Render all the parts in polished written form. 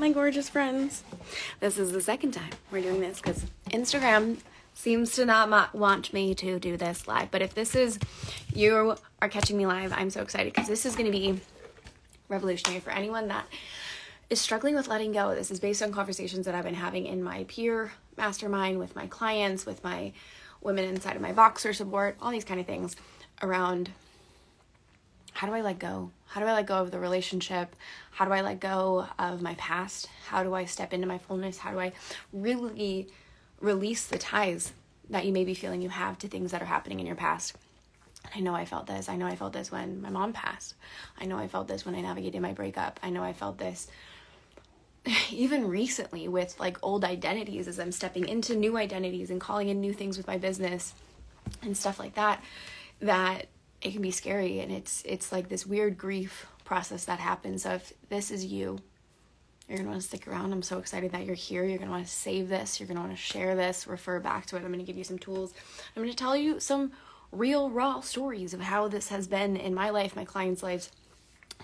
my gorgeous friends. This is the second time we're doing this because Instagram seems to not want me to do this live. But if this is, you are catching me live, I'm so excited because this is going to be revolutionary for anyone that is struggling with letting go. This is based on conversations that I've been having in my peer mastermind with my clients, with my women inside of my Voxer support, all these kind of things around how do I let go? How do I let go of the relationship? How do I let go of my past? How do I step into my fullness? How do I really release the ties that you may be feeling you have to things that are happening in your past? I know I felt this. I know I felt this when my mom passed. I know I felt this when I navigated my breakup. I know I felt this even recently with like old identities as I'm stepping into new identities and calling in new things with my business and stuff like that, that it can be scary. And it's like this weird grief process that happens. So if this is you, you're going to want to stick around. I'm so excited that you're here. You're going to want to save this. You're going to want to share this, refer back to it. I'm going to give you some tools. I'm going to tell you some real raw stories of how this has been in my life, my clients' lives,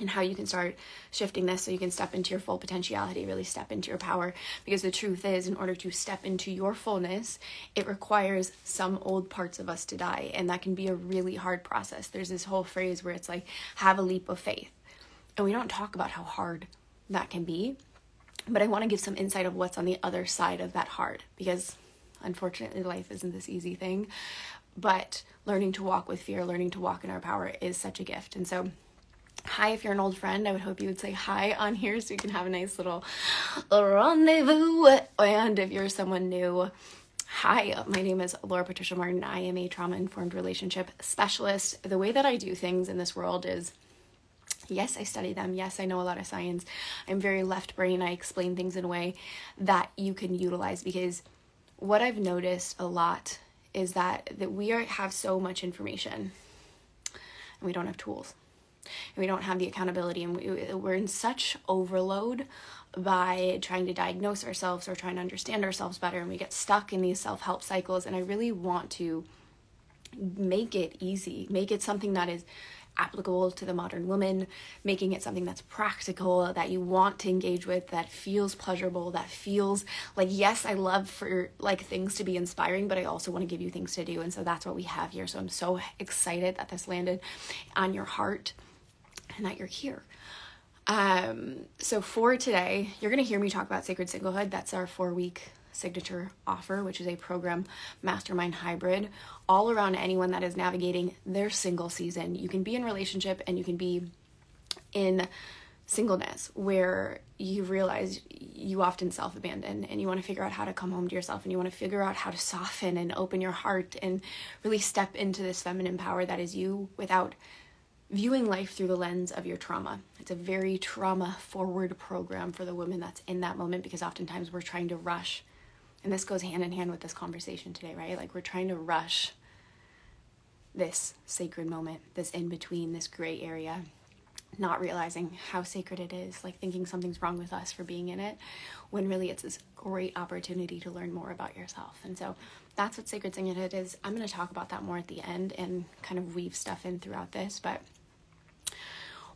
and how you can start shifting this so you can step into your full potentiality, really step into your power. Because the truth is, in order to step into your fullness, it requires some old parts of us to die. And that can be a really hard process. There's this whole phrase where it's like, have a leap of faith. And we don't talk about how hard that can be. But I want to give some insight of what's on the other side of that hard. Because unfortunately, life isn't this easy thing. But learning to walk with fear, learning to walk in our power is such a gift. And so hi, if you're an old friend, I would hope you would say hi on here so we can have a nice little rendezvous. And if you're someone new, hi, my name is Laura Patricia Martin. I am a trauma-informed relationship specialist. The way that I do things in this world is, yes, I study them. Yes, I know a lot of science. I'm very left brain. I explain things in a way that you can utilize, because what I've noticed a lot is that we have so much information and we don't have tools. And we don't have the accountability, and we're in such overload by trying to diagnose ourselves or trying to understand ourselves better, and we get stuck in these self-help cycles. And I really want to make it easy, make it something that is applicable to the modern woman, making it something that's practical, that you want to engage with, that feels pleasurable, that feels like, yes, I love for like things to be inspiring, but I also want to give you things to do. And so that's what we have here. So I'm so excited that this landed on your heart and that you're here. So for today, you're going to hear me talk about Sacred Singlehood. That's our 4-week signature offer, which is a program mastermind hybrid all around anyone that is navigating their single season. You can be in relationship and you can be in singleness where you realize you often self-abandon and you want to figure out how to come home to yourself, and you want to figure out how to soften and open your heart and really step into this feminine power that is you without viewing life through the lens of your trauma. It's a very trauma-forward program for the woman that's in that moment, because oftentimes we're trying to rush. And this goes hand in hand with this conversation today, right? Like we're trying to rush this sacred moment, this in-between, this gray area, not realizing how sacred it is, like thinking something's wrong with us for being in it, when really it's this great opportunity to learn more about yourself. And so that's what Sacred Singlehood is. I'm going to talk about that more at the end and kind of weave stuff in throughout this. But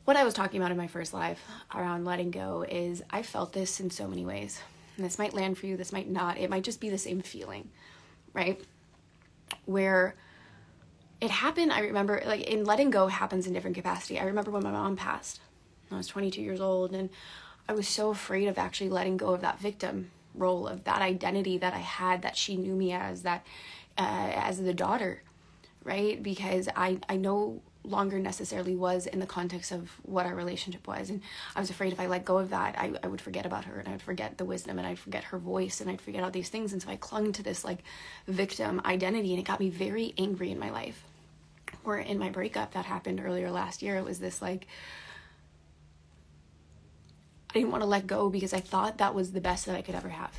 what I was talking about in my first live around letting go is I felt this in so many ways. And this might land for you, this might not. It might just be the same feeling, right? Where it happened, I remember, like in letting go happens in different capacity. I remember when my mom passed. I was 22 years old, and I was so afraid of actually letting go of that victim role, of that identity that I had, that she knew me as, that as the daughter, right? Because I no longer necessarily was in the context of what our relationship was. And I was afraid if I let go of that, I would forget about her, and I would forget the wisdom, and I'd forget her voice, and I'd forget all these things. And so I clung to this like victim identity, and it got me very angry in my life. Or in my breakup that happened earlier last year, it was this like, I didn't want to let go because I thought that was the best that I could ever have.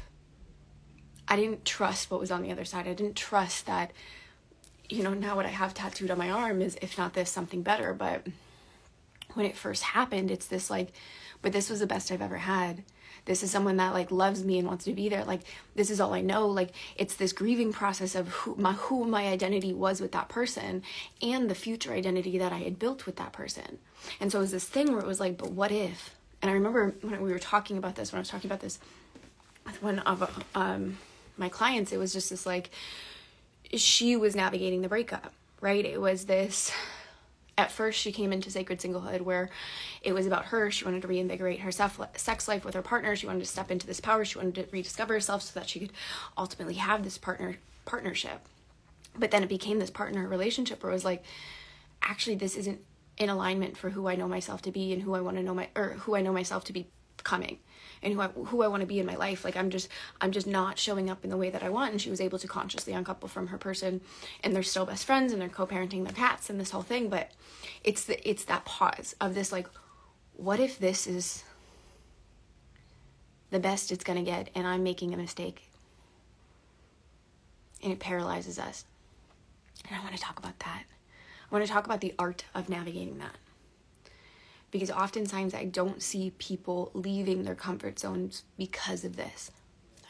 I didn't trust what was on the other side. I didn't trust that, you know, now what I have tattooed on my arm is, if not this, something better. But when it first happened, it's this like, but this was the best I've ever had. This is someone that like loves me and wants to be there. Like, this is all I know. Like, it's this grieving process of who my identity was with that person, and the future identity that I had built with that person. And so it was this thing where it was like, but what if? And I remember when we were talking about this, when I was talking about this with one of my clients, it was just this like, she was navigating the breakup, right? It was this, at first she came into sacred singlehood where it was about her. She wanted to reinvigorate her sex life with her partner. She wanted to step into this power. She wanted to rediscover herself so that she could ultimately have this partnership. But then it became this partner relationship where it was like, actually, this isn't in alignment for who I know myself to be and who I want to know who I know myself to be becoming and who I want to be in my life. Like I'm just not showing up in the way that I want. And she was able to consciously uncouple from her person, and they're still best friends and they're co-parenting their cats and this whole thing. But it's that pause of this, like, what if this is the best it's going to get and I'm making a mistake? And it paralyzes us. And I want to talk about that. I want to talk about the art of navigating that. Because oftentimes I don't see people leaving their comfort zones because of this.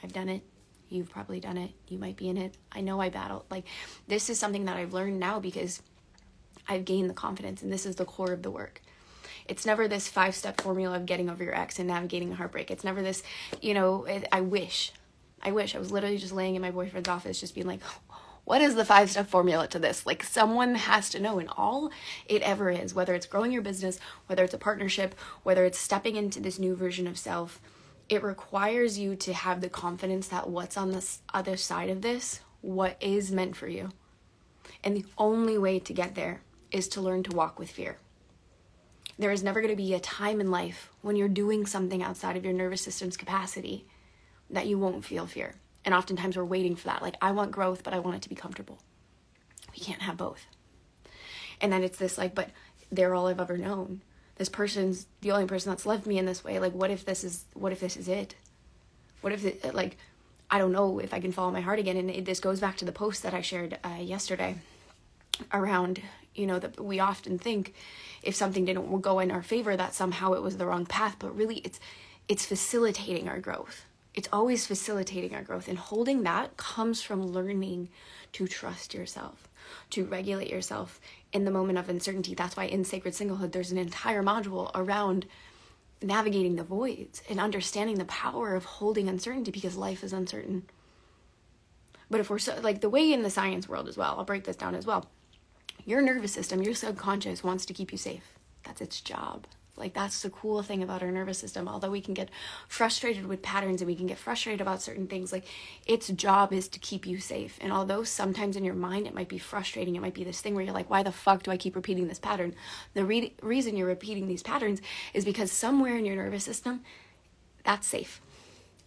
I've done it. You've probably done it. You might be in it. I know I battled. Like, this is something that I've learned now because I've gained the confidence, and this is the core of the work. It's never this 5-step formula of getting over your ex and navigating a heartbreak. It's never this, I wish. I was literally just laying in my boyfriend's office just being like, what is the 5-step formula to this? Like, someone has to know. And all it ever is, whether it's growing your business, whether it's a partnership, whether it's stepping into this new version of self, it requires you to have the confidence that what's on this other side of this, what is meant for you. And the only way to get there is to learn to walk with fear. There is never going to be a time in life when you're doing something outside of your nervous system's capacity that you won't feel fear. And oftentimes we're waiting for that. Like, I want growth, but I want it to be comfortable. We can't have both. And then it's this like, but they're all I've ever known. This person's the only person that's loved me in this way. Like, what if this is it? What if it, like, I don't know if I can follow my heart again. And this goes back to the post that I shared yesterday around, that we often think if something didn't go in our favor, that somehow it was the wrong path. But really it's facilitating our growth. It's always facilitating our growth, and holding that comes from learning to trust yourself, to regulate yourself in the moment of uncertainty. That's why in Sacred Singlehood, there's an entire module around navigating the voids and understanding the power of holding uncertainty, because life is uncertain. But if we're like the way in the science world as well, I'll break this down as well. Your nervous system, your subconscious wants to keep you safe. That's its job. Like, that's the cool thing about our nervous system. Although we can get frustrated with patterns and we can get frustrated about certain things, like, its job is to keep you safe. And although sometimes in your mind it might be frustrating, it might be this thing where you're like, why the fuck do I keep repeating this pattern? The reason you're repeating these patterns is because somewhere in your nervous system, that's safe.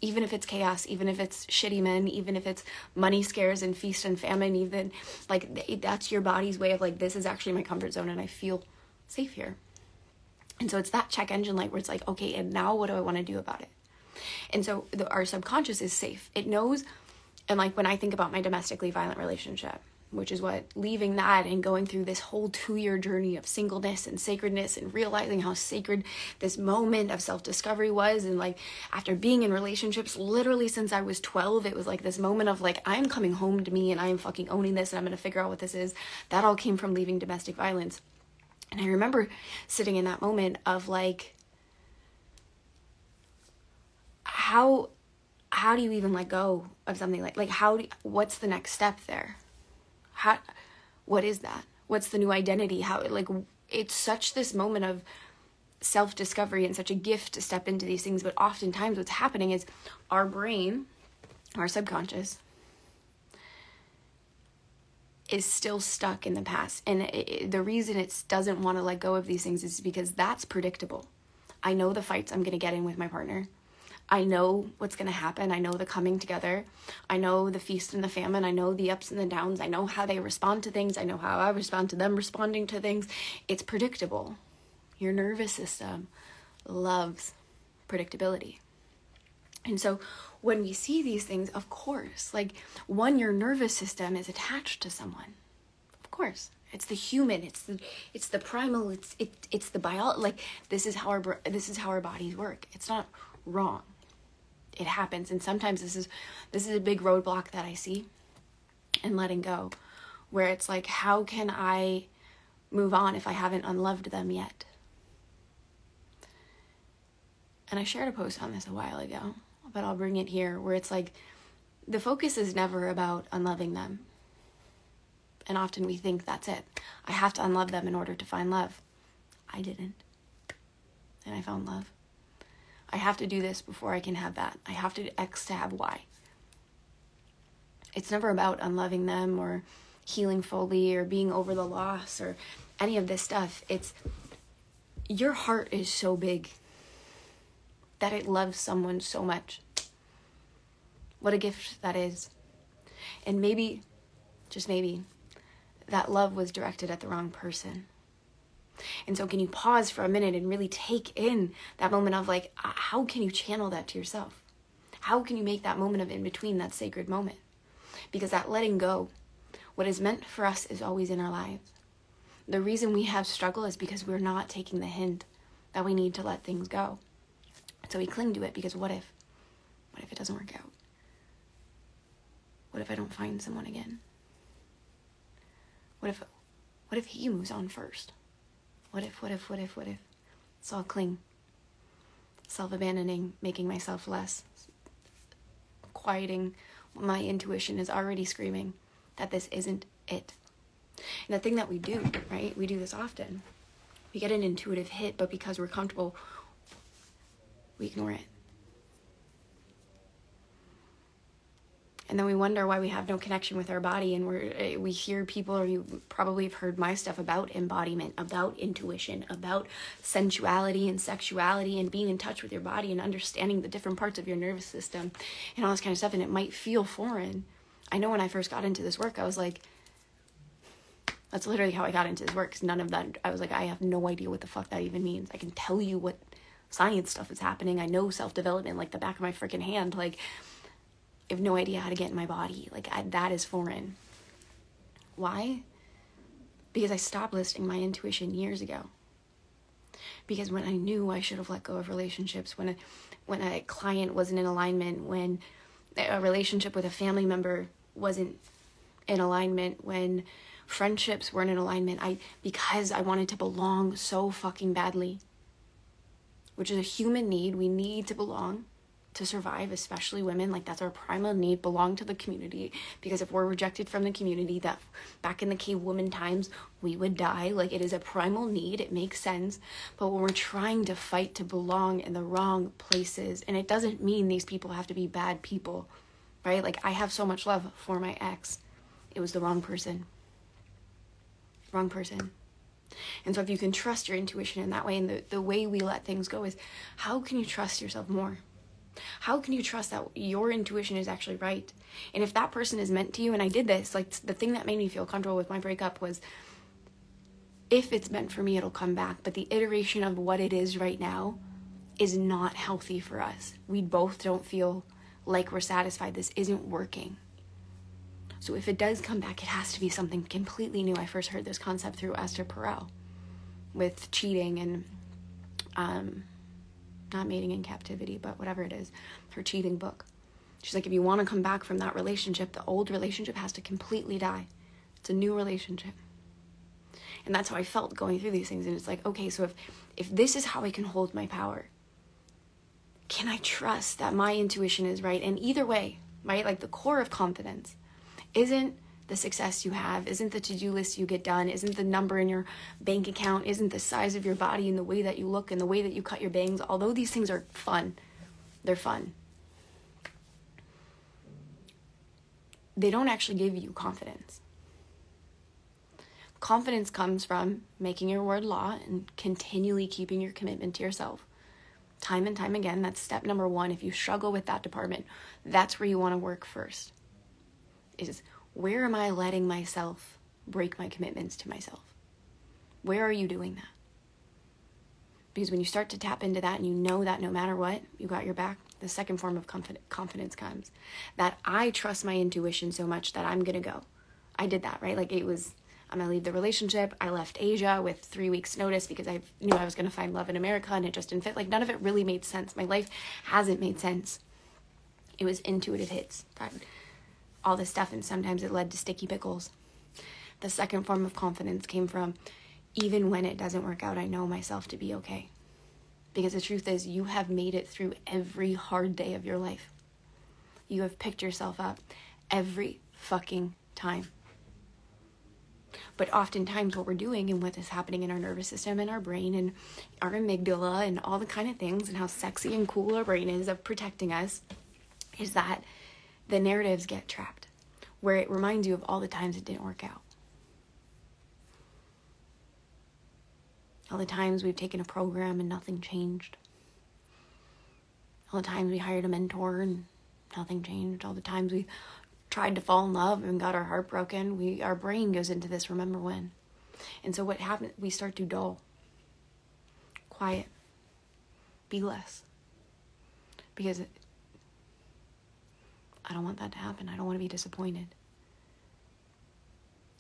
Even if it's chaos, even if it's shitty men, even if it's money scares and feast and famine, even like that's your body's way of like, this is actually my comfort zone and I feel safe here. And so it's that check engine light where it's like, okay, and now what do I want to do about it? And so our subconscious is safe. It knows. And like when I think about my domestically violent relationship, which is what leaving that and going through this whole 2-year journey of singleness and sacredness and realizing how sacred this moment of self-discovery was. And like after being in relationships literally since I was 12, it was like this moment of like, I'm coming home to me and I am fucking owning this and I'm going to figure out what this is. That all came from leaving domestic violence. And I remember sitting in that moment of like, how do you even let go of something like what's the next step there? What is that? What's the new identity? It's such this moment of self-discovery and such a gift to step into these things. But oftentimes what's happening is our brain, our subconscious, is still stuck in the past. And the reason it doesn't want to let go of these things is because that's predictable. I know the fights I'm going to get in with my partner. I know what's going to happen. I know the coming together. I know the feast and the famine. I know the ups and the downs. I know how they respond to things. I know how I respond to them responding to things. It's predictable. Your nervous system loves predictability. And so when we see these things, of course, like your nervous system is attached to someone. Of course, it's the human, it's the primal, it's the bio. Like this is how our bodies work. It's not wrong. It happens, and sometimes this is a big roadblock that I see in letting go, where it's like, how can I move on if I haven't unloved them yet? And I shared a post on this a while ago, but I'll bring it here, where it's like, the focus is never about unloving them. And often we think that's it. I have to unlove them in order to find love. I didn't. And I found love. I have to do this before I can have that. I have to do X to have Y. It's never about unloving them or healing fully or being over the loss or any of this stuff. It's your heart is so big that it loves someone so much. What a gift that is. And maybe, just maybe, that love was directed at the wrong person. And so can you pause for a minute and really take in that moment of like, how can you channel that to yourself? How can you make that moment of in between that sacred moment? Because that letting go, what is meant for us is always in our lives. The reason we have struggle is because we're not taking the hint that we need to let things go. So we cling to it because what if? What if it doesn't work out? What if I don't find someone again? What if he moves on first? What if? It's all cling. Self-abandoning, making myself less. Quieting my intuition is already screaming that this isn't it. And the thing that we do, right? We do this often. We get an intuitive hit, but because we're comfortable, we ignore it. And then we wonder why we have no connection with our body. And we hear people, or you probably have heard my stuff about embodiment, about intuition, about sensuality and sexuality and being in touch with your body and understanding the different parts of your nervous system and all this kind of stuff. And it might feel foreign. I know when I first got into this work, I was like, that's literally how I got into this work. Because none of that, I was like, I have no idea what the fuck that even means. I can tell you what science stuff is happening. I know self-development like the back of my freaking hand. Like, I have no idea how to get in my body. Like, that is foreign. Why? Because I stopped listening to my intuition years ago. Because when I knew I should have let go of relationships, when a client wasn't in alignment, when a relationship with a family member wasn't in alignment, when friendships weren't in alignment, because I wanted to belong so fucking badly, which is a human need. We need to belong to survive, especially women. Like, that's our primal need, belong to the community. Because if we're rejected from the community, that back in the cave woman times, we would die. Like, it is a primal need. It makes sense. But when we're trying to fight to belong in the wrong places, and it doesn't mean these people have to be bad people, right? Like, I have so much love for my ex. It was the wrong person. Wrong person. And so if you can trust your intuition in that way, and the way we let things go is, how can you trust yourself more? How can you trust that your intuition is actually right? And if that person is meant to you, and I did this, like, the thing that made me feel comfortable with my breakup was, if it's meant for me, it'll come back. But the iteration of what it is right now is not healthy for us. We both don't feel like we're satisfied. This isn't working. So if it does come back, it has to be something completely new. I first heard this concept through Esther Perel with cheating and not mating in captivity, but whatever it is, her cheating book. She's like, if you want to come back from that relationship, the old relationship has to completely die. It's a new relationship. And that's how I felt going through these things. And it's like, okay, so if this is how I can hold my power, can I trust that my intuition is right? And either way, right, like the core of confidence isn't the success you have, isn't the to-do list you get done, isn't the number in your bank account, isn't the size of your body and the way that you look and the way that you cut your bangs. Although these things are fun, they're fun. They don't actually give you confidence. Confidence comes from making your word law and continually keeping your commitment to yourself. Time and time again, that's step number one. If you struggle with that department, that's where you want to work first. Is, where am I letting myself break my commitments to myself? Where are you doing that? Because when you start to tap into that and you know that no matter what, you got your back, the second form of confidence comes. That I trust my intuition so much that I'm going to go. I did that, right? Like, it was, I'm going to leave the relationship. I left Asia with 3 weeks notice because I knew I was going to find love in America and it just didn't fit. Like, none of it really made sense. My life hasn't made sense. It was intuitive hits. All this stuff, and sometimes it led to sticky pickles. The second form of confidence came from, even when it doesn't work out, I know myself to be okay. Because the truth is, you have made it through every hard day of your life. You have picked yourself up every fucking time. But oftentimes what we're doing and what is happening in our nervous system and our brain and our amygdala and all the kind of things and how sexy and cool our brain is of protecting us is that the narratives get trapped, where it reminds you of all the times it didn't work out. All the times we've taken a program and nothing changed. All the times we hired a mentor and nothing changed. All the times we tried to fall in love and got our heart broken. Our brain goes into this remember when. And so what happens, we start to dull, quiet, be less. Because I don't want that to happen. I don't want to be disappointed.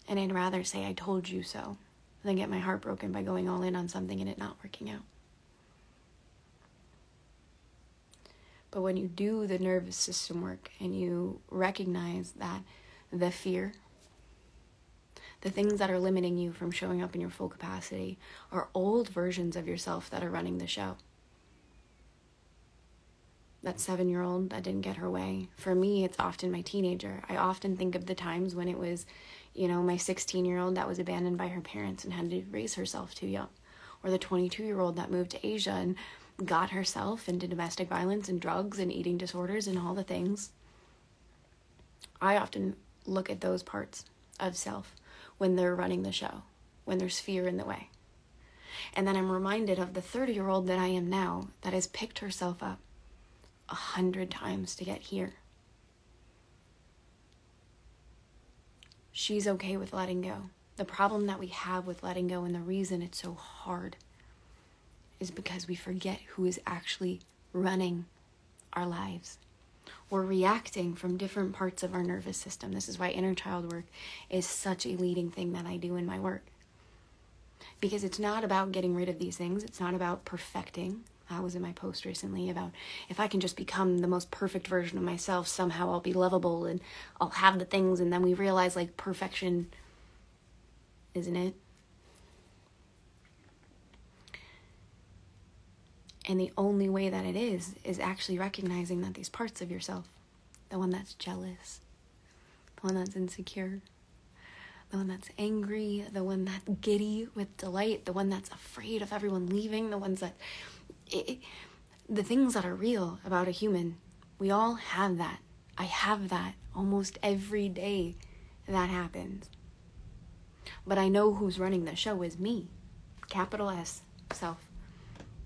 And I'd rather say I told you so than get my heart broken by going all in on something and it not working out. But when you do the nervous system work and you recognize that the fear, the things that are limiting you from showing up in your full capacity are old versions of yourself that are running the show. That 7-year-old that didn't get her way. For me, it's often my teenager. I often think of the times when it was, my 16-year-old that was abandoned by her parents and had to raise herself too young. Or the 22-year-old that moved to Asia and got herself into domestic violence and drugs and eating disorders and all the things. I often look at those parts of self when they're running the show, when there's fear in the way. And then I'm reminded of the 30-year-old that I am now that has picked herself up 100 times to get here. She's okay with letting go. The problem that we have with letting go and the reason it's so hard is because we forget who is actually running our lives. We're reacting from different parts of our nervous system. This is why inner child work is such a leading thing that I do in my work. Because it's not about getting rid of these things. It's not about perfecting. I was in my post recently about if I can just become the most perfect version of myself, somehow I'll be lovable and I'll have the things. And then we realize perfection isn't it. And the only way that it is actually recognizing that these parts of yourself, the one that's jealous, the one that's insecure, the one that's angry, the one that's giddy with delight, the one that's afraid of everyone leaving, the ones that, the things that are real about a human, we all have that. I have that almost every day that happens. But I know who's running the show is me, capital S, self.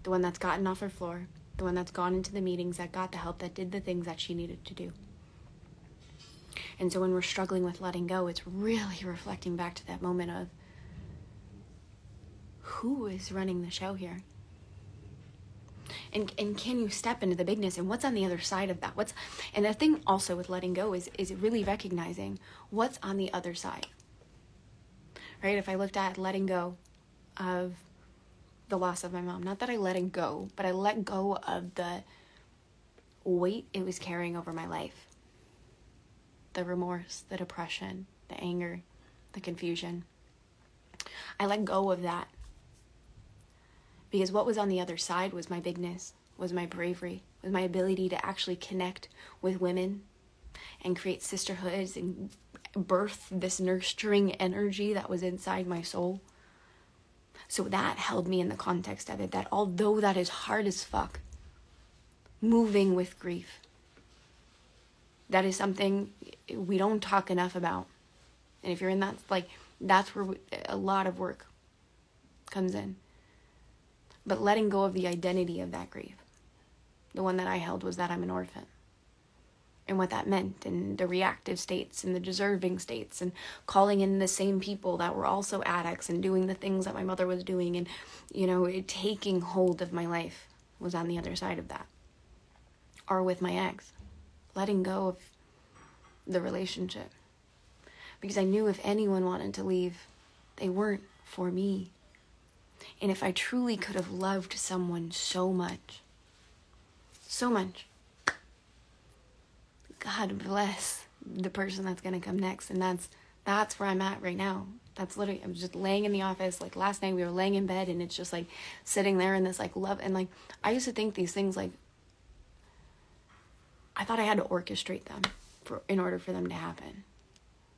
The one that's gotten off her floor, the one that's gone into the meetings, that got the help, that did the things that she needed to do. And so when we're struggling with letting go, it's really reflecting back to that moment of who is running the show here? And can you step into the bigness and what's on the other side of that? And the thing also with letting go is really recognizing what's on the other side. Right? If I looked at letting go of the loss of my mom, not that I let it go, but I let go of the weight it was carrying over my life. The remorse, the depression, the anger, the confusion. I let go of that. Because what was on the other side was my bigness, was my bravery, was my ability to actually connect with women and create sisterhoods and birth this nurturing energy that was inside my soul. So that held me in the context of it, that although that is hard as fuck, moving with grief, that is something we don't talk enough about. And if you're in that, that's where a lot of work comes in. But letting go of the identity of that grief. The one that I held was that I'm an orphan. And what that meant, and the reactive states and the deserving states, and calling in the same people that were also addicts and doing the things that my mother was doing, and it taking hold of my life was on the other side of that. Or with my ex, letting go of the relationship, because I knew if anyone wanted to leave, they weren't for me. And if I truly could have loved someone so much, God bless the person that's going to come next. And that's where I'm at right now. That's literally, I'm just laying in the office. Like last night we were laying in bed and it's just like sitting there in this like love. And like, I used to think these things like, I thought I had to orchestrate them in order for them to happen.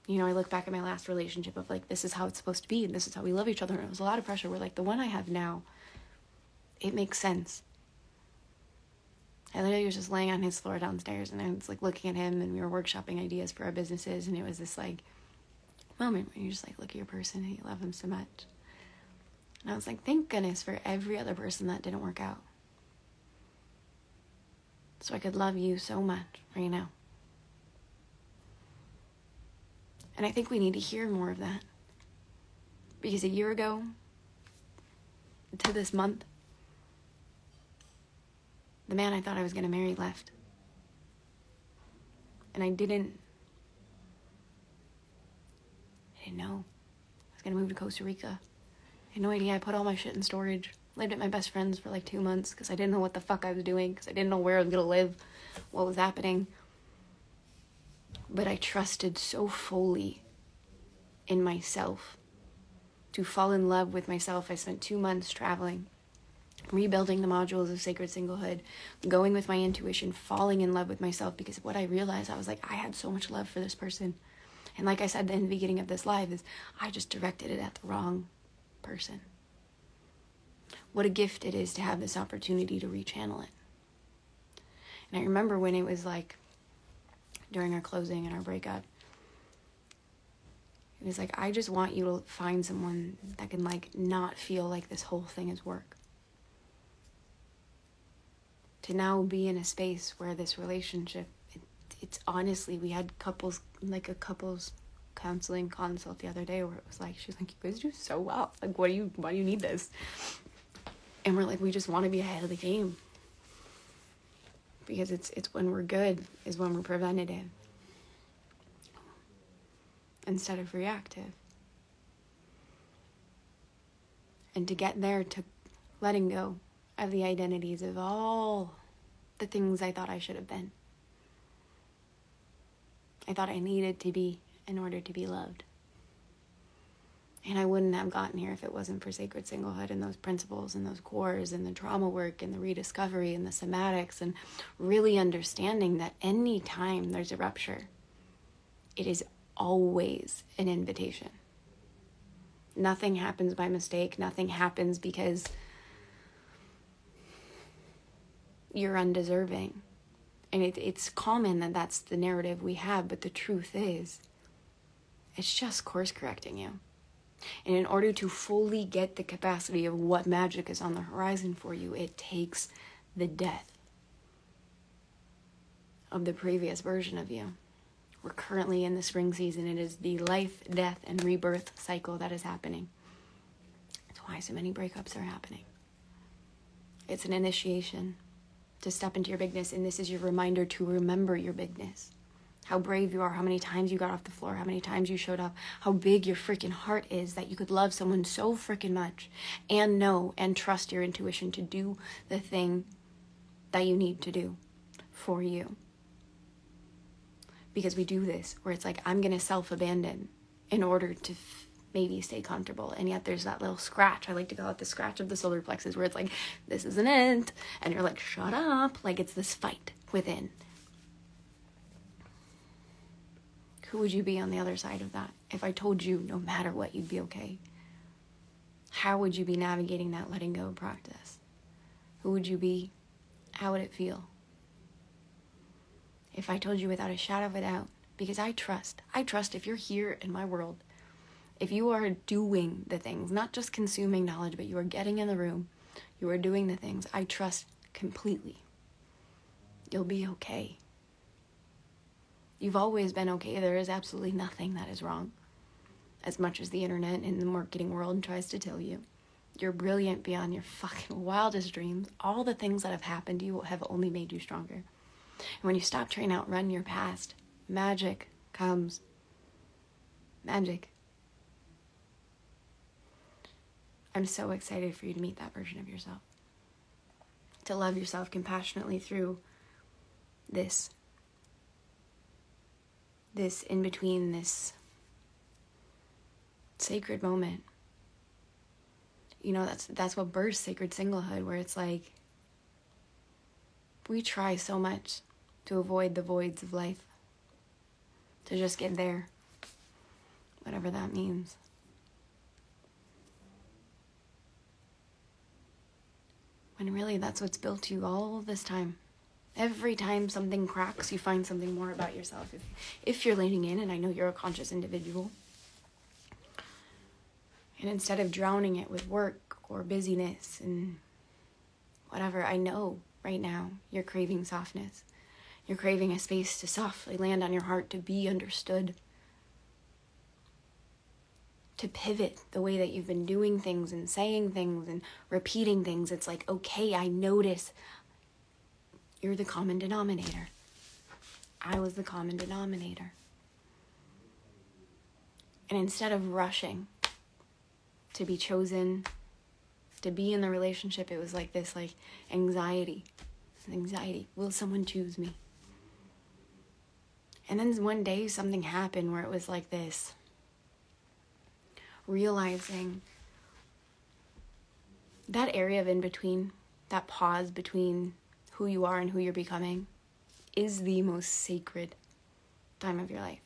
You know, I look back at my last relationship of like, this is how it's supposed to be. And this is how we love each other. And it was a lot of pressure where like the one I have now, it makes sense. I literally was just laying on his floor downstairs and I was like looking at him and we were workshopping ideas for our businesses. And it was this like moment where you just like look at your person and you love them so much. And I was like, thank goodness for every other person that didn't work out. So I could love you so much right now. And I think we need to hear more of that. Because a year ago to this month, the man I thought I was going to marry left. And I didn't know. I was going to move to Costa Rica. I had no idea. I put all my shit in storage. Lived at my best friend's for like 2 months because I didn't know what the fuck I was doing. Because I didn't know where I was going to live. What was happening. But I trusted so fully in myself. To fall in love with myself. I spent 2 months traveling. Rebuilding the modules of Sacred Singlehood, going with my intuition, falling in love with myself, because what I realized, I was like, I had so much love for this person. And like I said in the beginning of this live, is I just directed it at the wrong person. What a gift it is to have this opportunity to rechannel it. And I remember when it was like, during our closing and our breakup, it was like, I just want you to find someone that can like not feel like this whole thing is work. To now be in a space where this relationship, it's honestly, we had a couples counseling consult the other day where it was like, she's like, you guys do so well. Like, why do you need this? And we're like, we just want to be ahead of the game. Because it's when we're good is when we're preventative. Instead of reactive. And to get there to letting go of the identities of all the things I thought I should have been. I thought I needed to be in order to be loved. And I wouldn't have gotten here if it wasn't for Sacred Singlehood and those principles and those cores and the trauma work and the rediscovery and the somatics and really understanding that any time there's a rupture, it is always an invitation. Nothing happens by mistake. Nothing happens because you're undeserving. And it's common that that's the narrative we have, but the truth is, it's just course correcting you. And in order to fully get the capacity of what magic is on the horizon for you, it takes the death of the previous version of you. We're currently in the spring season. It is the life, death, and rebirth cycle that is happening. That's why so many breakups are happening. It's an initiation to step into your bigness, and this is your reminder to remember your bigness. How brave you are, how many times you got off the floor, how many times you showed up, how big your freaking heart is that you could love someone so freaking much and know and trust your intuition to do the thing that you need to do for you. Because we do this where it's like, I'm going to self-abandon in order to maybe stay comfortable. And yet there's that little scratch. I like to call it the scratch of the solar plexus where it's like, this isn't it. And you're like, shut up. Like it's this fight within. Who would you be on the other side of that? If I told you no matter what, you'd be okay. How would you be navigating that letting go practice? Who would you be? How would it feel? If I told you without a shadow of a doubt, because I trust if you're here in my world, if you are doing the things, not just consuming knowledge, but you are getting in the room, you are doing the things, I trust completely. You'll be okay. You've always been okay. There is absolutely nothing that is wrong. As much as the internet and the marketing world tries to tell you. You're brilliant beyond your fucking wildest dreams. All the things that have happened to you have only made you stronger. And when you stop trying to outrun your past, magic comes. Magic. I'm so excited for you to meet that version of yourself. To love yourself compassionately through this in between, this sacred moment. You know, that's what births sacred singlehood, where it's like, we try so much to avoid the voids of life, to just get there, whatever that means. When really that's what's built you all this time. Every time something cracks, you find something more about yourself. If you're leaning in, and I know you're a conscious individual, and instead of drowning it with work or busyness and whatever, I know right now you're craving softness. You're craving a space to softly land on your heart, to be understood, to pivot the way that you've been doing things and saying things and repeating things. It's like, okay, I notice you're the common denominator. I was the common denominator. And instead of rushing to be chosen, to be in the relationship, it was like this, like anxiety. Will someone choose me? And then one day something happened where it was like this, realizing that area of in between, that pause between who you are and who you're becoming, is the most sacred time of your life.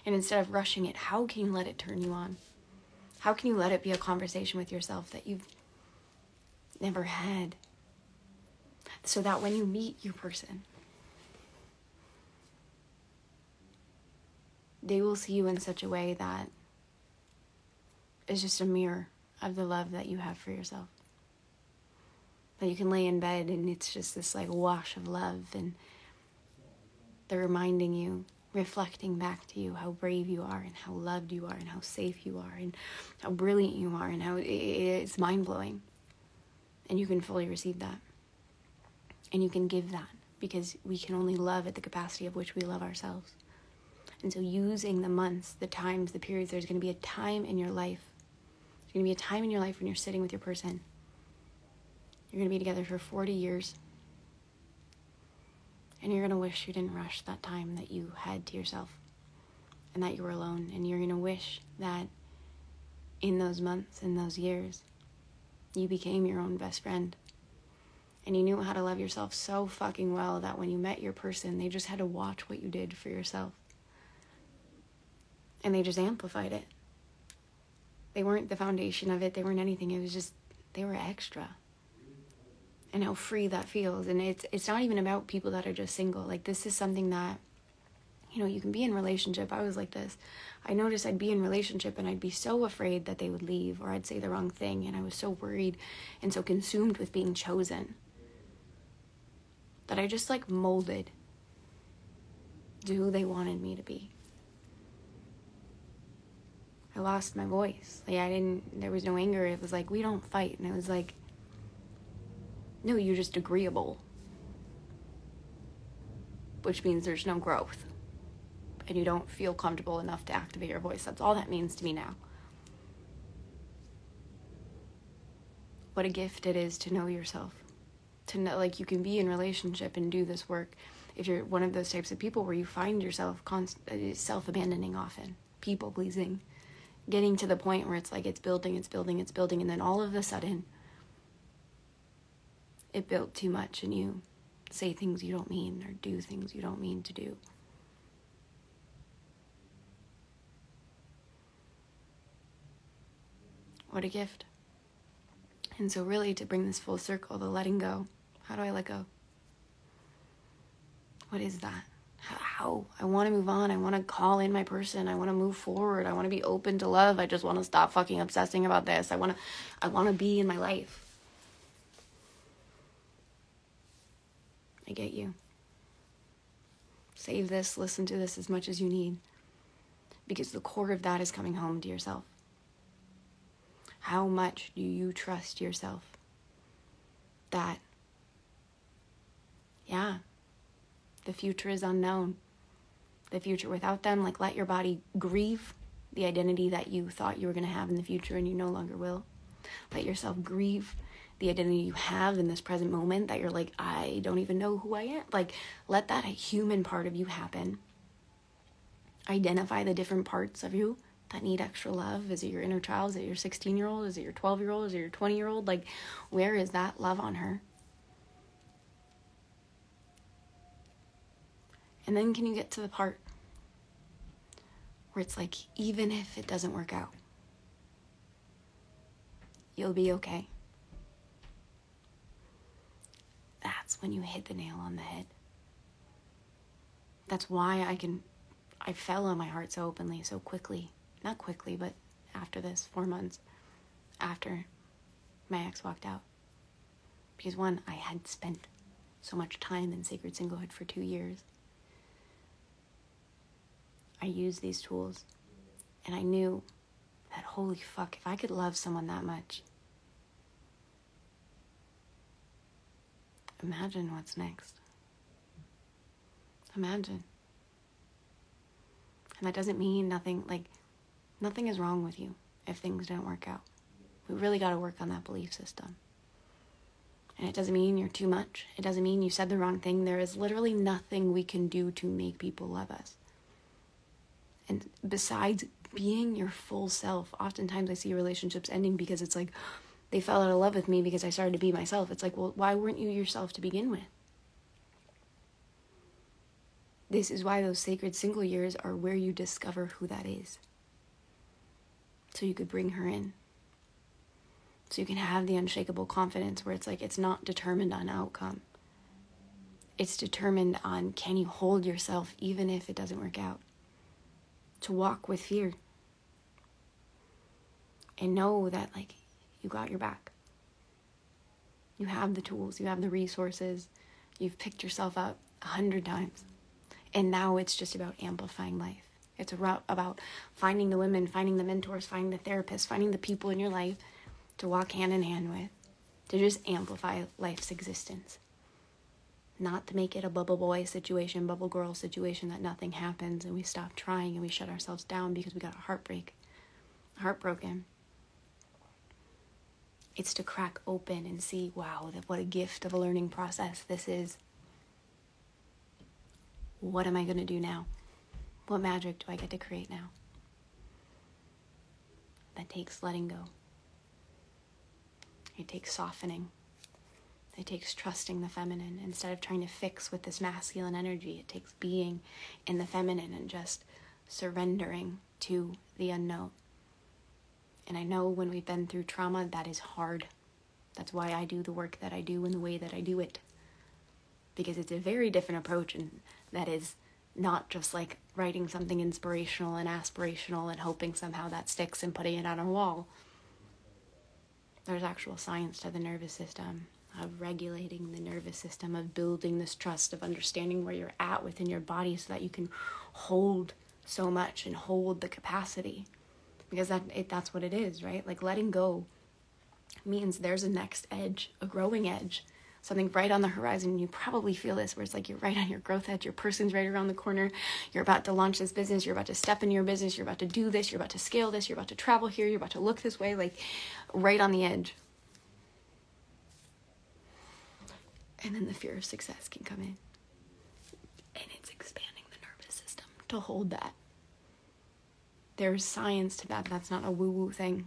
And instead of rushing it, how can you let it turn you on? How can you let it be a conversation with yourself that you've never had? So that when you meet your person, they will see you in such a way that is just a mirror of the love that you have for yourself. That you can lay in bed and it's just this like wash of love, and they're reminding you, reflecting back to you how brave you are and how loved you are and how safe you are and how brilliant you are and how it's mind-blowing. And you can fully receive that. And you can give that, because we can only love at the capacity of which we love ourselves. And so using the months, the times, the periods, there's going to be a time in your life. There's going to be a time in your life when you're sitting with your person. You're going to be together for 40 years. And you're going to wish you didn't rush that time that you had to yourself and that you were alone. And you're going to wish that in those months, in those years, you became your own best friend. And you knew how to love yourself so fucking well that when you met your person, they just had to watch what you did for yourself. And they just amplified it. They weren't the foundation of it. They weren't anything. It was just, they were extra. And how free that feels. And it's not even about people that are just single. Like, this is something that, you know, you can be in relationship. I was like this. I noticed I'd be in relationship and I'd be so afraid that they would leave or I'd say the wrong thing. And I was so worried and so consumed with being chosen that I just like molded to who they wanted me to be. I lost my voice. Like, there was no anger. It was like, we don't fight. And it was like, no, you're just agreeable. Which means there's no growth. And you don't feel comfortable enough to activate your voice. That's all that means to me now. What a gift it is to know yourself. To know, like, you can be in relationship and do this work if you're one of those types of people where you find yourself self-abandoning often, people-pleasing, getting to the point where it's like it's building, and then all of a sudden, it built too much and you say things you don't mean or do things you don't mean to do. What a gift. And so really, to bring this full circle, the letting go, how do I let go? What is that? How? I want to move on. I want to call in my person. I want to move forward. I want to be open to love. I just want to stop fucking obsessing about this. I want to be in my life. I get you. Save this, listen to this as much as you need. Because the core of that is coming home to yourself. How much do you trust yourself? That, yeah, the future is unknown. The future without them, like, let your body grieve the identity that you thought you were going to have in the future and you no longer will. Let yourself grieve the identity you have in this present moment that you're like, I don't even know who I am. Like, let that human part of you happen. Identify the different parts of you, that need extra love? Is it your inner child? Is it your 16-year-old? Is it your 12-year-old? Is it your 20-year-old? Like, where is that love on her? And then can you get to the part where it's like, even if it doesn't work out, you'll be okay. That's when you hit the nail on the head. That's why I fell on my heart so openly, so quickly. Not quickly, but after this, 4 months after my ex walked out. Because one, I had spent so much time in sacred singlehood for 2 years. I used these tools, and I knew that, holy fuck, if I could love someone that much, imagine what's next. Imagine. And that doesn't mean nothing is wrong with you if things don't work out. We really got to work on that belief system. And it doesn't mean you're too much. It doesn't mean you said the wrong thing. There is literally nothing we can do to make people love us. And besides being your full self, oftentimes I see relationships ending because it's like, they fell out of love with me because I started to be myself. It's like, well, why weren't you yourself to begin with? This is why those sacred single years are where you discover who that is. So you could bring her in. So you can have the unshakable confidence where it's like, it's not determined on outcome. It's determined on, can you hold yourself even if it doesn't work out? To walk with fear. And know that, like, you got your back. You have the tools, you have the resources. You've picked yourself up 100 times. And now it's just about amplifying life. It's about finding the women, finding the mentors, finding the therapists, finding the people in your life to walk hand in hand with, to just amplify life's existence. Not to make it a bubble boy situation, bubble girl situation that nothing happens and we stop trying and we shut ourselves down because we got heartbroken. It's to crack open and see, wow, what a gift of a learning process this is. What am I going to do now? What magic do I get to create now? That takes letting go. It takes softening. It takes trusting the feminine. Instead of trying to fix with this masculine energy, it takes being in the feminine and just surrendering to the unknown. And I know when we've been through trauma, that is hard. That's why I do the work that I do in the way that I do it. Because it's a very different approach, and that is not just like writing something inspirational and aspirational and hoping somehow that sticks and putting it on a wall. There's actual science to the nervous system, of regulating the nervous system, of building this trust, of understanding where you're at within your body so that you can hold so much and hold the capacity. Because that's what it is, right? Like, letting go means there's a next edge, a growing edge, something right on the horizon. You probably feel this, where it's like you're right on your growth edge, your person's right around the corner, you're about to launch this business, you're about to step in your business, you're about to do this, you're about to scale this, you're about to travel here, you're about to look this way, like right on the edge. And then the fear of success can come in. And it's expanding the nervous system to hold that. There's science to that. That's not a woo-woo thing.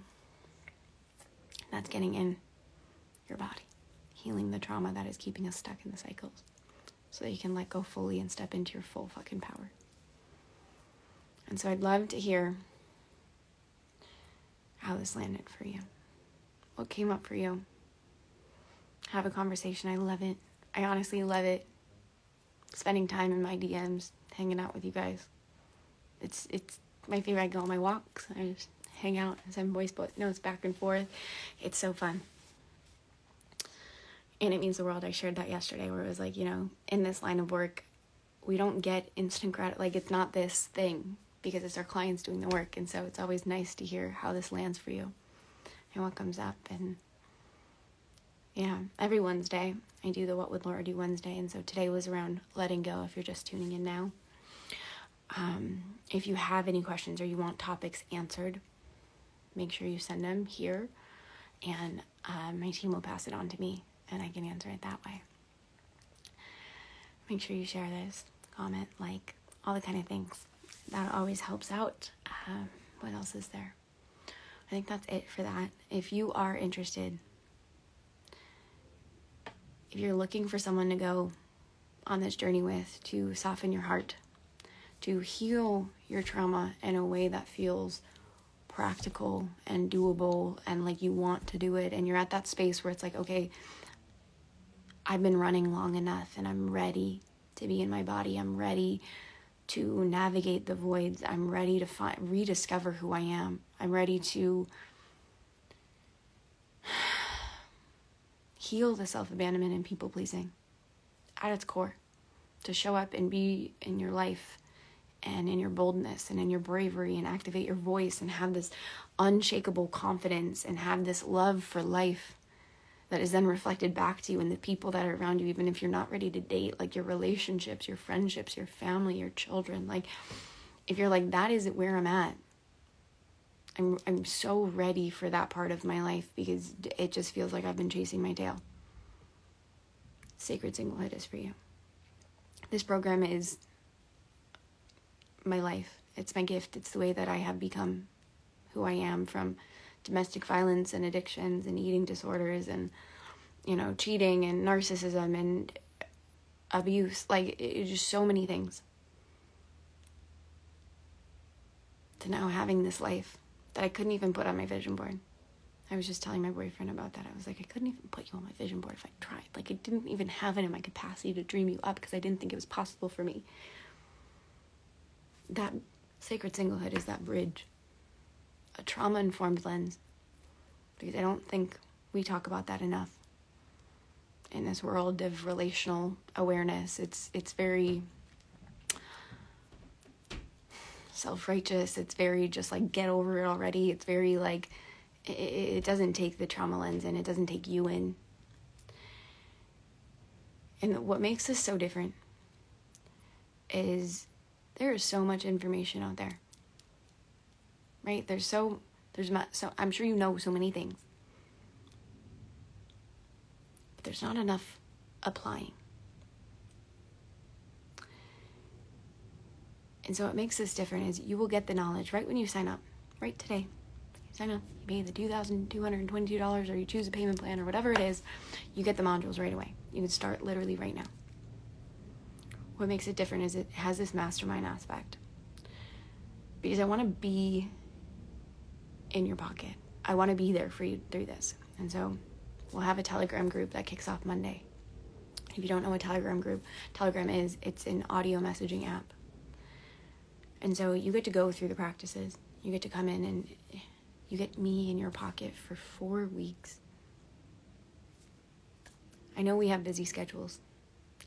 That's getting in your body. Healing the trauma that is keeping us stuck in the cycles. So that you can let go fully and step into your full fucking power. And so I'd love to hear how this landed for you. What came up for you? Have a conversation. I love it. I honestly love it. Spending time in my DMs, hanging out with you guys. It's my favorite. I go on my walks. I just hang out and send voice notes back and forth. It's so fun. And it means the world. I shared that yesterday where it was like, in this line of work, we don't get instant credit. Like, it's not this thing because it's our clients doing the work. And so it's always nice to hear how this lands for you and what comes up. And yeah, every Wednesday I do the What Would Laura Do Wednesday. And so today was around letting go if you're just tuning in now. If you have any questions or you want topics answered, make sure you send them here and my team will pass it on to me and I can answer it that way. Make sure you share this, comment, like, all the kind of things. That always helps out What else is there? I think that's it for that. If you are interested, if you're looking for someone to go on this journey with, to soften your heart, to heal your trauma in a way that feels practical and doable and like you want to do it, and you're at that space where it's like, okay, I've been running long enough and I'm ready to be in my body. I'm ready to navigate the voids. I'm ready to rediscover who I am. I'm ready to heal the self-abandonment and people-pleasing at its core, to show up and be in your life and in your boldness and in your bravery and activate your voice and have this unshakable confidence and have this love for life that is then reflected back to you and the people that are around you, even if you're not ready to date, like your relationships, your friendships, your family, your children. Like, if you're like, that is where I'm at, I'm so ready for that part of my life because it just feels like I've been chasing my tail. Sacred Singlehood is for you. This program is my life. It's my gift. It's the way that I have become who I am, from domestic violence and addictions and eating disorders and, cheating and narcissism and abuse. Like, it's just so many things. To now having this life that I couldn't even put on my vision board. I was just telling my boyfriend about that. I was like, I couldn't even put you on my vision board if I tried. Like, I didn't even have it in my capacity to dream you up because I didn't think it was possible for me. That sacred singlehood is that bridge, a trauma-informed lens, because I don't think we talk about that enough. In this world of relational awareness, it's very self-righteous. It's very just like, get over it already. It's very like, it doesn't take the trauma lens in. It doesn't take you in. And what makes this so different is there is so much information out there, right? So I'm sure you know so many things, but there's not enough applying. And so what makes this different is you will get the knowledge right when you sign up, right today. You sign up, you pay the $2,222, or you choose a payment plan or whatever it is, you get the modules right away. You can start literally right now. What makes it different is it has this mastermind aspect. Because I want to be in your pocket. I want to be there for you through this. And so we'll have a Telegram group that kicks off Monday. If you don't know what Telegram is, it's an audio messaging app. And so you get to go through the practices. You get to come in and you get me in your pocket for 4 weeks. I know we have busy schedules.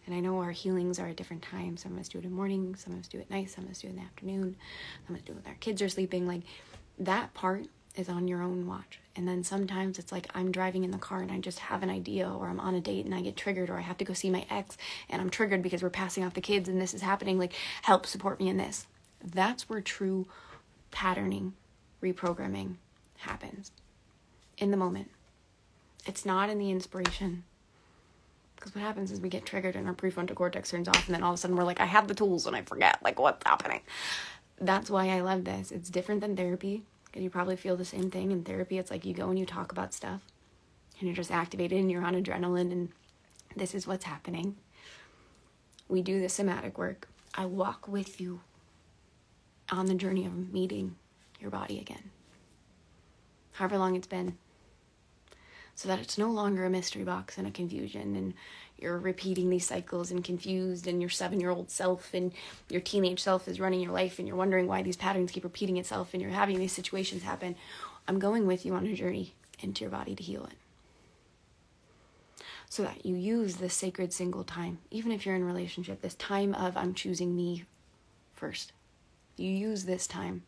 And I know our healings are at different times. Some of us do it in the morning, some of us do it at night, some of us do it in the afternoon, some of us do it when our kids are sleeping. Like, that part is on your own watch. And then sometimes it's like I'm driving in the car and I just have an idea, or I'm on a date and I get triggered, or I have to go see my ex and I'm triggered because we're passing off the kids and this is happening. Like, help support me in this. That's where true patterning, reprogramming happens. In the moment. It's not in the inspiration. Because what happens is we get triggered and our prefrontal cortex turns off, and then all of a sudden we're like, I have the tools and I forget, like, what's happening. That's why I love this. It's different than therapy, because you probably feel the same thing. In therapy, it's like you go and you talk about stuff and you're just activated and you're on adrenaline and this is what's happening. We do the somatic work. I walk with you on the journey of meeting your body again, however long it's been, so that it's no longer a mystery box and a confusion, and you're repeating these cycles and confused, and your 7-year-old self and your teenage self is running your life, and you're wondering why these patterns keep repeating itself, and you're having these situations happen. I'm going with you on a journey into your body to heal it, so that you use this sacred single time, even if you're in a relationship, this time of I'm choosing me first. You use this time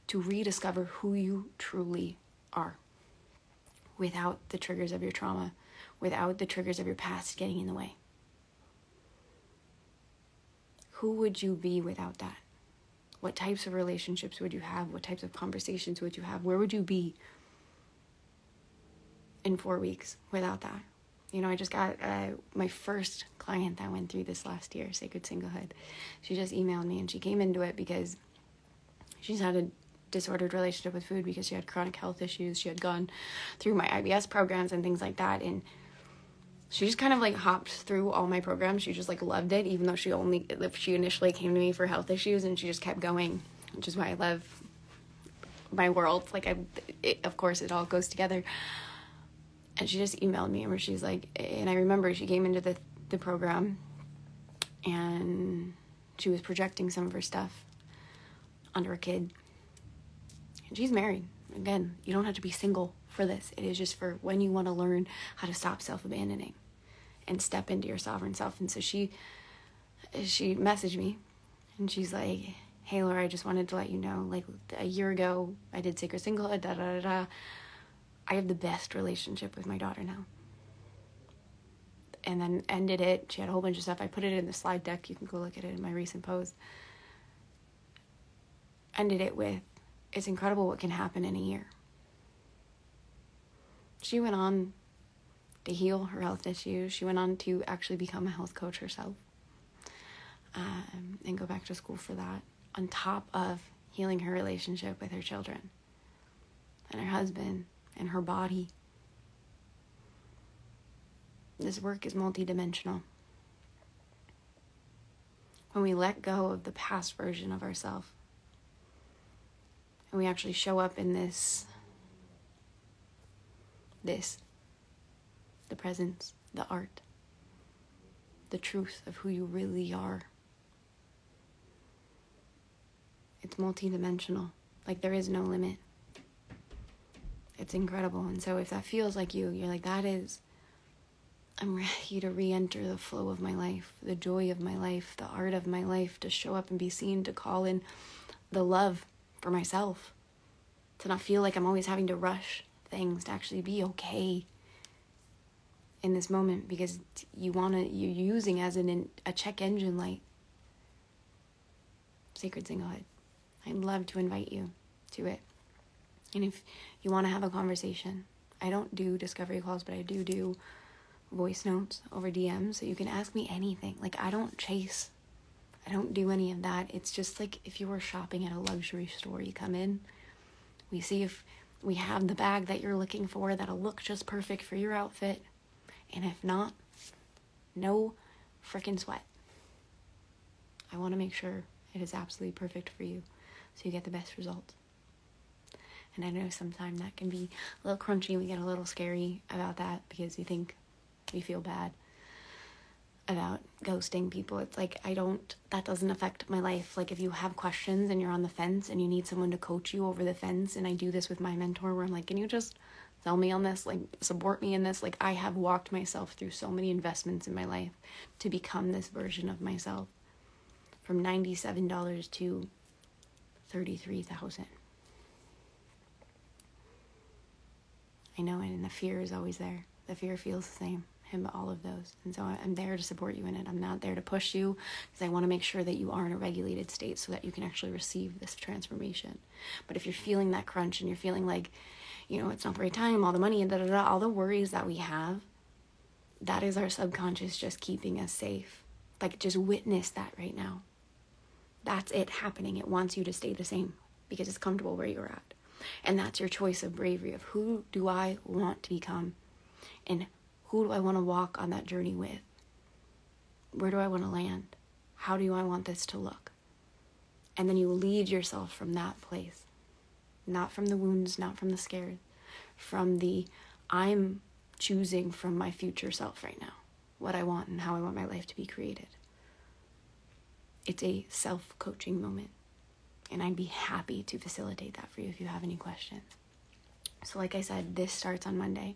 to rediscover who you truly are, without the triggers of your trauma, without the triggers of your past getting in the way. Who would you be without that? What types of relationships would you have? What types of conversations would you have? Where would you be in 4 weeks without that? I just got my first client that went through this last year, Sacred Singlehood. She just emailed me, and she came into it because she's had a disordered relationship with food because she had chronic health issues. She had gone through my IBS programs and things like that, and she just kind of like hopped through all my programs. She just like loved it, even though she initially came to me for health issues, and she just kept going, which is why I love my world. Like, of course it all goes together. And she just emailed me where she's like, and I remember she came into the program and she was projecting some of her stuff onto her kid. And she's married. Again, you don't have to be single for this. It is just for when you want to learn how to stop self-abandoning and step into your sovereign self. And so she messaged me and she's like, hey, Laura, I just wanted to let you know, like, a year ago, I did Sacred Singlehood, da-da-da-da. I have the best relationship with my daughter now. And then ended it. She had a whole bunch of stuff. I put it in the slide deck. You can go look at it in my recent post. Ended it with, it's incredible what can happen in a year. She went on to heal her health issues. She went on to actually become a health coach herself. And go back to school for that. On top of healing her relationship with her children and her husband and her body. This work is multidimensional. When we let go of the past version of ourselves and we actually show up in this, the presence, the art, the truth of who you really are. It's multidimensional. Like, there is no limit. It's incredible. And so if that feels like you're like, I'm ready to re-enter the flow of my life, the joy of my life, the art of my life, to show up and be seen, to call in the love for myself, to not feel like I'm always having to rush things, to actually be okay in this moment, because you're using as a check engine light Sacred Singlehood. I'd love to invite you to it. And if you want to have a conversation, I don't do discovery calls, but I do voice notes over DMs, so you can ask me anything. Like, I don't chase. I don't do any of that. It's just like if you were shopping at a luxury store, you come in, we see if we have the bag that you're looking for that'll look just perfect for your outfit. And if not, no frickin' sweat. I want to make sure it is absolutely perfect for you so you get the best results. And I know sometimes that can be a little crunchy. We get a little scary about that because we feel bad about ghosting people. It's like, that doesn't affect my life. Like, if you have questions and you're on the fence and you need someone to coach you over the fence, and I do this with my mentor where I'm like, can you just sell me on this? Like, support me in this? Like, I have walked myself through so many investments in my life to become this version of myself. From $97 to $33,000. I know, and the fear is always there. The fear feels the same in all of those. And so I'm there to support you in it. I'm not there to push you, because I want to make sure that you are in a regulated state so that you can actually receive this transformation. But if you're feeling that crunch and you're feeling like, it's not the right time, all the money and all the worries that we have, that is our subconscious just keeping us safe. Like, just witness that right now. That's it happening. It wants you to stay the same because it's comfortable where you're at. And that's your choice of bravery, of who do I want to become and who do I want to walk on that journey with? Where do I want to land? How do I want this to look? And then you lead yourself from that place. Not from the wounds, not from the scared, from the I'm choosing from my future self right now, what I want and how I want my life to be created. It's a self-coaching moment, and I'd be happy to facilitate that for you if you have any questions. So like I said, this starts on Monday.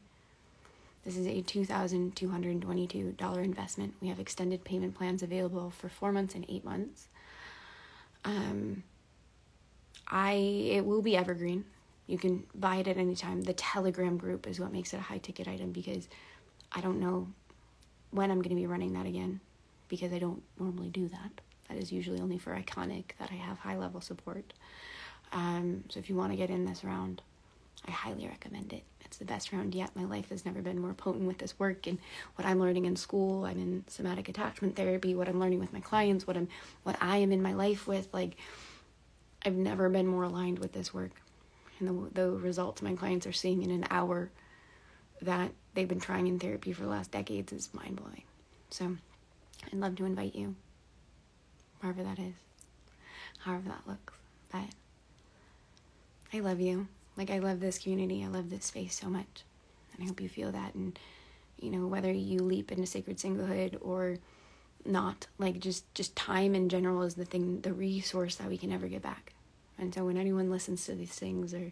This is a $2,222 investment. We have extended payment plans available for 4 months and 8 months. It will be evergreen. You can buy it at any time. The Telegram group is what makes it a high ticket item, because I don't know when I'm going to be running that again, because I don't normally do that. That is usually only for Iconic that I have high level support. So if you want to get in this round, I highly recommend it. It's the best round yet. My life has never been more potent with this work and what I'm learning in school. I'm in somatic attachment therapy, what I'm learning with my clients, what I am in my life with. Like, I've never been more aligned with this work. And the results my clients are seeing in an hour that they've been trying in therapy for the last decades is mind-blowing. So I'd love to invite you, wherever that is, however that looks. But I love you. Like, I love this community. I love this space so much. And I hope you feel that. And, you know, whether you leap into sacred singlehood or not, like, just time in general is the resource that we can never get back. And so when anyone listens to these things, or,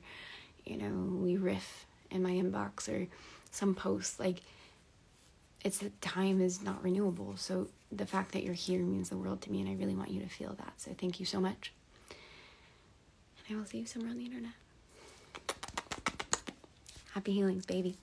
you know, we riff in my inbox or some post, like, it's that time is not renewable. So the fact that you're here means the world to me, and I really want you to feel that. So thank you so much. And I will see you somewhere on the internet. Happy healings, baby.